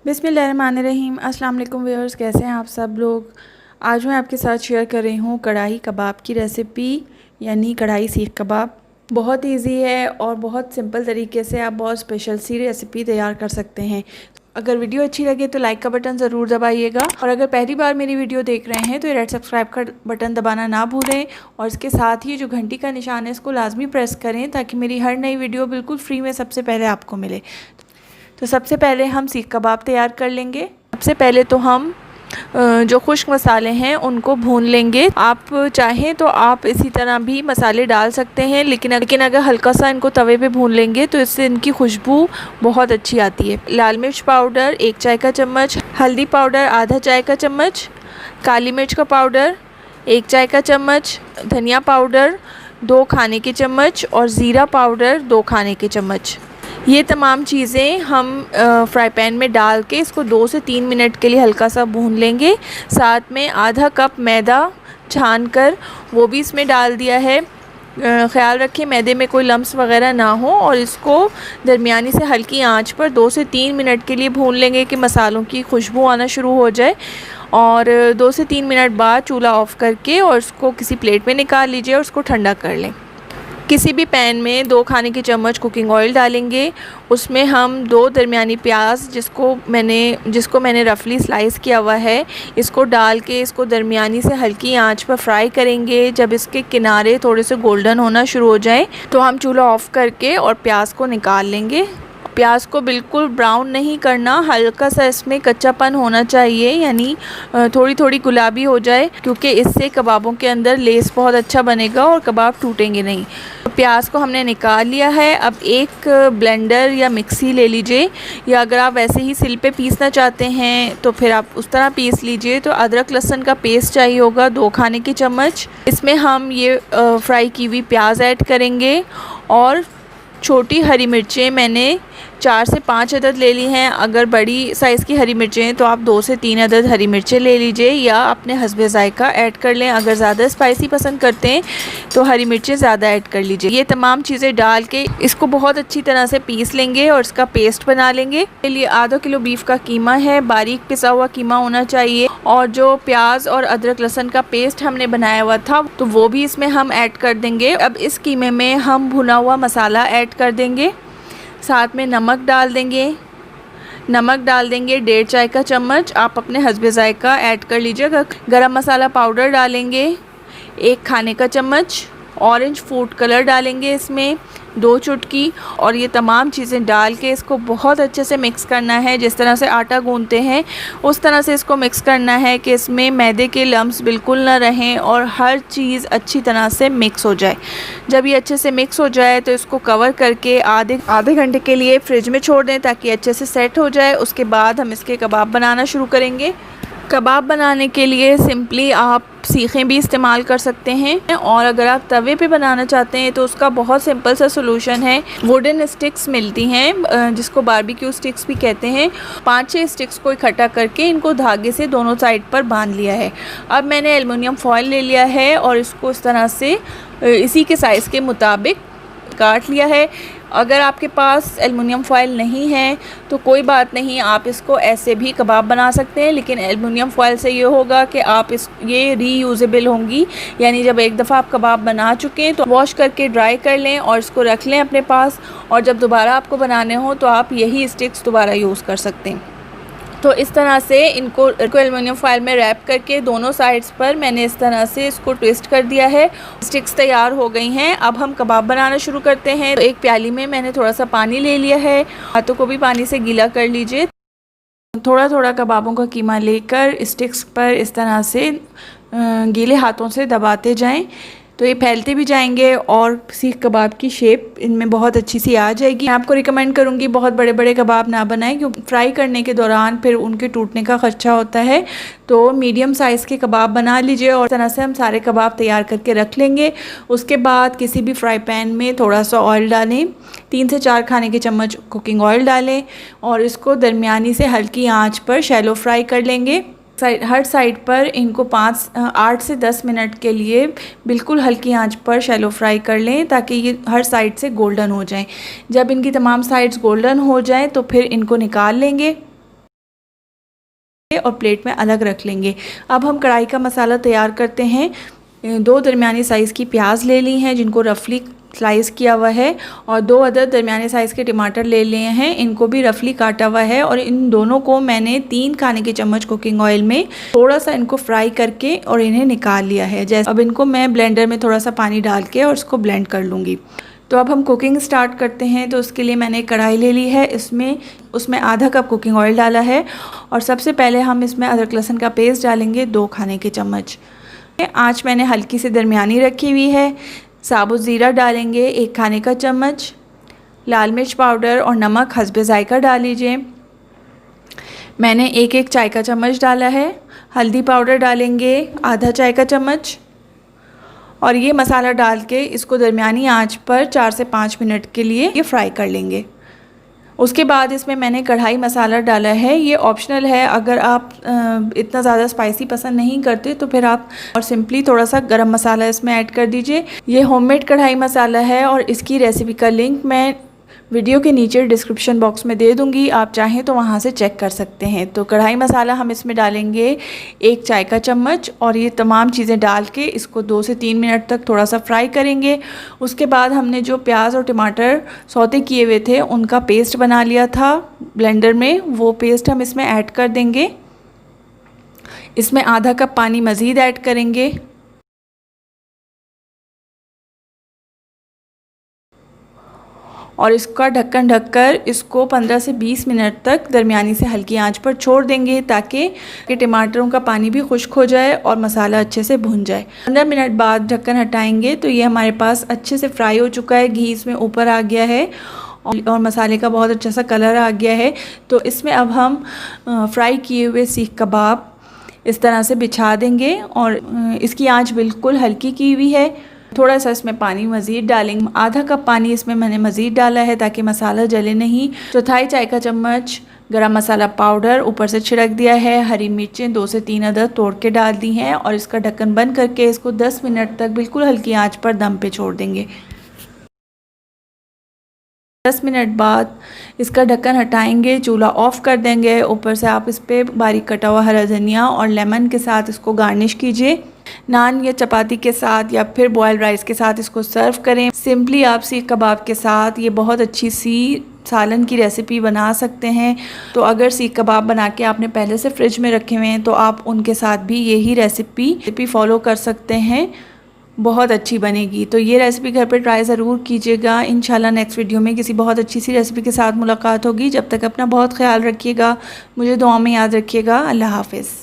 बिस्मिल्लाहिर्रहमानिर्रहीम। अस्सलाम वालेकुम व्यूअर्स, कैसे हैं आप सब लोग। आज मैं आपके साथ शेयर कर रही हूँ कढ़ाई कबाब की रेसिपी, यानी कढ़ाई सीख कबाब। बहुत इजी है और बहुत सिंपल तरीके से आप बहुत स्पेशल सी रेसिपी तैयार कर सकते हैं। अगर वीडियो अच्छी लगे तो लाइक का बटन ज़रूर दबाइएगा, और अगर पहली बार मेरी वीडियो देख रहे हैं तो ये रेड सब्सक्राइब का बटन दबाना ना भूलें, और इसके साथ ही जो घंटी का निशान है इसको लाजमी प्रेस करें ताकि मेरी हर नई वीडियो बिल्कुल फ्री में सबसे पहले आपको मिले। तो सबसे पहले हम सीख कबाब तैयार कर लेंगे। सबसे पहले तो हम जो खुश्क मसाले हैं उनको भून लेंगे। आप चाहें तो आप इसी तरह भी मसाले डाल सकते हैं, लेकिन अगर हल्का सा इनको तवे पे भून लेंगे तो इससे इनकी खुशबू बहुत अच्छी आती है। लाल मिर्च पाउडर 1 चाय का चम्मच, हल्दी पाउडर आधा चाय का चम्मच, काली मिर्च का पाउडर 1 चाय का चम्मच, धनिया पाउडर 2 खाने के चम्मच और ज़ीरा पाउडर 2 खाने के चम्मच। ये तमाम चीज़ें हम फ्राई पैन में डाल के इसको 2 से 3 मिनट के लिए हल्का सा भून लेंगे। साथ में आधा कप मैदा छान कर वो भी इसमें डाल दिया है। ख़्याल रखें मैदे में कोई लम्स वगैरह ना हो, और इसको दरमियानी से हल्की आंच पर 2 से 3 मिनट के लिए भून लेंगे कि मसालों की खुशबू आना शुरू हो जाए। और 2 से 3 मिनट बाद चूल्हा ऑफ़ करके और उसको किसी प्लेट में निकाल लीजिए और उसको ठंडा कर लें। किसी भी पैन में 2 खाने के चम्मच कुकिंग ऑयल डालेंगे। उसमें हम 2 दरमियानी प्याज जिसको मैंने रफली स्लाइस किया हुआ है, इसको डाल के इसको दरमियानी से हल्की आंच पर फ्राई करेंगे। जब इसके किनारे थोड़े से गोल्डन होना शुरू हो जाए तो हम चूल्हा ऑफ़ करके और प्याज को निकाल लेंगे। प्याज को बिल्कुल ब्राउन नहीं करना, हल्का सा इसमें कच्चापन होना चाहिए, यानी थोड़ी थोड़ी गुलाबी हो जाए, क्योंकि इससे कबाबों के अंदर लेस बहुत अच्छा बनेगा और कबाब टूटेंगे नहीं। प्याज को हमने निकाल लिया है। अब एक ब्लेंडर या मिक्सी ले लीजिए, या अगर आप वैसे ही सिल पे पीसना चाहते हैं तो फिर आप उस तरह पीस लीजिए। तो अदरक लहसुन का पेस्ट चाहिए होगा 2 खाने के चम्मच। इसमें हम ये फ्राई की हुई प्याज ऐड करेंगे, और छोटी हरी मिर्चें मैंने 4 से 5 अदद ले ली हैं। अगर बड़ी साइज़ की हरी मिर्चें हैं तो आप 2 से 3 अदद हरी मिर्चें ले लीजिए, या अपने हस्बे ज़ायका ऐड कर लें। अगर ज़्यादा स्पाइसी पसंद करते हैं तो हरी मिर्चें ज़्यादा ऐड कर लीजिए। ये तमाम चीज़ें डाल के इसको बहुत अच्छी तरह से पीस लेंगे और इसका पेस्ट बना लेंगे। इसके लिए आधा किलो बीफ का कीमा है, बारीक पिसा हुआ कीमा होना चाहिए। और जो प्याज और अदरक लहसुन का पेस्ट हमने बनाया हुआ था तो वो भी इसमें हम ऐड कर देंगे। अब इस कीमे में हम भुना हुआ मसाला ऐड कर देंगे। साथ में नमक डाल देंगे। नमक डाल देंगे 1.5 चाय का चम्मच, आप अपने हस्बे ज़ायका ऐड कर लीजिएगा। गरम मसाला पाउडर डालेंगे 1 खाने का चम्मच। ऑरेंज फूड कलर डालेंगे इसमें 2 चुटकी, और ये तमाम चीज़ें डाल के इसको बहुत अच्छे से मिक्स करना है। जिस तरह से आटा गूंथते हैं उस तरह से इसको मिक्स करना है कि इसमें मैदे के लम्स बिल्कुल ना रहें और हर चीज़ अच्छी तरह से मिक्स हो जाए। जब ये अच्छे से मिक्स हो जाए तो इसको कवर करके आधे घंटे के लिए फ्रिज में छोड़ दें ताकि अच्छे से सेट हो जाए। उसके बाद हम इसके कबाब बनाना शुरू करेंगे। कबाब बनाने के लिए सिंपली आप सीखें भी इस्तेमाल कर सकते हैं, और अगर आप तवे पे बनाना चाहते हैं तो उसका बहुत सिंपल सा सोल्यूशन है। वुडन स्टिक्स मिलती हैं जिसको बारबेक्यू स्टिक्स भी कहते हैं। 5-6 स्टिक्स को इकट्ठा करके इनको धागे से दोनों साइड पर बांध लिया है। अब मैंने एल्युमिनियम फॉयल ले लिया है और इसको इस तरह से इसी के साइज़ के मुताबिक काट लिया है। अगर आपके पास एल्युमिनियम फॉयल नहीं है तो कोई बात नहीं, आप इसको ऐसे भी कबाब बना सकते हैं, लेकिन एल्युमिनियम फॉयल से ये होगा कि ये रीयूजेबल होंगी, यानी जब एक दफ़ा आप कबाब बना चुके हैं तो वॉश करके ड्राई कर लें और इसको रख लें अपने पास, और जब दोबारा आपको बनाने हो तो आप यही स्टिक्स दोबारा यूज़ कर सकते हैं। तो इस तरह से इनको एल्युमिनियम फॉयल में रैप करके दोनों साइड्स पर मैंने इस तरह से इसको ट्विस्ट कर दिया है। स्टिक्स तैयार हो गई हैं। अब हम कबाब बनाना शुरू करते हैं। तो एक प्याली में मैंने थोड़ा सा पानी ले लिया है, हाथों को भी पानी से गीला कर लीजिए। थोड़ा थोड़ा कबाबों का कीमा लेकर स्टिक्स पर इस तरह से गीले हाथों से दबाते जाएं, तो ये फैलते भी जाएंगे और सीख कबाब की शेप इनमें बहुत अच्छी सी आ जाएगी। मैं आपको रिकमेंड करूँगी बहुत बड़े बड़े कबाब ना बनाएं, क्योंकि फ्राई करने के दौरान फिर उनके टूटने का खदशा होता है। तो मीडियम साइज़ के कबाब बना लीजिए, और इस तरह से हम सारे कबाब तैयार करके रख लेंगे। उसके बाद किसी भी फ्राई पैन में थोड़ा सा ऑयल डालें, 3 से 4 खाने के चम्मच कुकिंग ऑयल डालें, और इसको दरमियानी से हल्की आँच पर शैलो फ्राई कर लेंगे। हर साइड पर इनको 8 से 10 मिनट के लिए बिल्कुल हल्की आंच पर शैलो फ्राई कर लें, ताकि ये हर साइड से गोल्डन हो जाएं। जब इनकी तमाम साइड्स गोल्डन हो जाएं तो फिर इनको निकाल लेंगे। और प्लेट में अलग रख लेंगे। अब हम कढ़ाई का मसाला तैयार करते हैं। 2 दरमियानी साइज़ की प्याज ले ली हैं जिनको रफली स्लाइस किया हुआ है, और 2 अदद दरमियाने साइज़ के टमाटर ले लिए हैं, इनको भी रफली काटा हुआ है। और इन दोनों को मैंने 3 खाने के चम्मच कुकिंग ऑयल में थोड़ा सा इनको फ्राई करके और इन्हें निकाल लिया है। जैसे अब इनको मैं ब्लेंडर में थोड़ा सा पानी डाल के और इसको ब्लेंड कर लूँगी। तो अब हम कुकिंग स्टार्ट करते हैं। तो उसके लिए मैंने कढ़ाई ले ली है, उसमें आधा कप कुकिंग ऑयल डाला है, और सबसे पहले हम इसमें अदरक लहसुन का पेस्ट डालेंगे 2 खाने के चम्मच। आँच मैंने हल्की से दरमियानी रखी हुई है। साबुत ज़ीरा डालेंगे 1 खाने का चम्मच। लाल मिर्च पाउडर और नमक हस्बे ज़ायका डाल लीजिए। मैंने 1 चाय का चम्मच डाला है। हल्दी पाउडर डालेंगे आधा चाय का चम्मच, और ये मसाला डाल के इसको दरमियानी आंच पर 4 से 5 मिनट के लिए ये फ्राई कर लेंगे। उसके बाद इसमें मैंने कढ़ाई मसाला डाला है, ये ऑप्शनल है। अगर आप इतना ज़्यादा स्पाइसी पसंद नहीं करते तो फिर आप और सिंपली थोड़ा सा गरम मसाला इसमें ऐड कर दीजिए। ये होममेड कढ़ाई मसाला है और इसकी रेसिपी का लिंक मैं वीडियो के नीचे डिस्क्रिप्शन बॉक्स में दे दूंगी, आप चाहें तो वहाँ से चेक कर सकते हैं। तो कढ़ाई मसाला हम इसमें डालेंगे 1 चाय का चम्मच, और ये तमाम चीज़ें डाल के इसको 2 से 3 मिनट तक थोड़ा सा फ्राई करेंगे। उसके बाद हमने जो प्याज और टमाटर सौते किए हुए थे उनका पेस्ट बना लिया था ब्लेंडर में, वो पेस्ट हम इसमें ऐड कर देंगे। इसमें आधा कप पानी मज़ीद ऐड करेंगे, और इसका ढक्कन ढककर इसको 15 से 20 मिनट तक दरमियानी से हल्की आंच पर छोड़ देंगे, ताकि टमाटरों का पानी भी खुश्क हो जाए और मसाला अच्छे से भुन जाए। 15 मिनट बाद ढक्कन हटाएंगे तो ये हमारे पास अच्छे से फ्राई हो चुका है, घी इसमें ऊपर आ गया है और मसाले का बहुत अच्छा सा कलर आ गया है। तो इसमें अब हम फ्राई किए हुए सीख कबाब इस तरह से बिछा देंगे, और इसकी आँच बिल्कुल हल्की की हुई है। थोड़ा सा इसमें पानी मज़ीद डालेंगे, आधा कप पानी इसमें मैंने मज़ीद डाला है ताकि मसाला जले नहीं। चौथाई चाय का चम्मच गरम मसाला पाउडर ऊपर से छिड़क दिया है। हरी मिर्चें 2 से 3 अदद तोड़ के डाल दी हैं, और इसका ढक्कन बंद करके इसको 10 मिनट तक बिल्कुल हल्की आंच पर दम पे छोड़ देंगे। 10 मिनट बाद इसका ढक्कन हटाएंगे, चूल्हा ऑफ़ कर देंगे। ऊपर से आप इस पर बारीक कटा हुआ हरा धनिया और लेमन के साथ इसको गार्निश कीजिए। नान या चपाती के साथ या फिर बॉयल्ड राइस के साथ इसको सर्व करें। सिंपली आप सीख कबाब के साथ ये बहुत अच्छी सी सालन की रेसिपी बना सकते हैं। तो अगर सीख कबाब बना के आपने पहले से फ्रिज में रखे हुए हैं तो आप उनके साथ भी यही रेसिपी फॉलो कर सकते हैं, बहुत अच्छी बनेगी। तो ये रेसिपी घर पे ट्राई ज़रूर कीजिएगा। इंशाल्लाह नेक्स्ट वीडियो में किसी बहुत अच्छी सी रेसिपी के साथ मुलाकात होगी। जब तक अपना बहुत ख्याल रखिएगा, मुझे दुआ में याद रखिएगा। अल्लाह हाफ़िज़।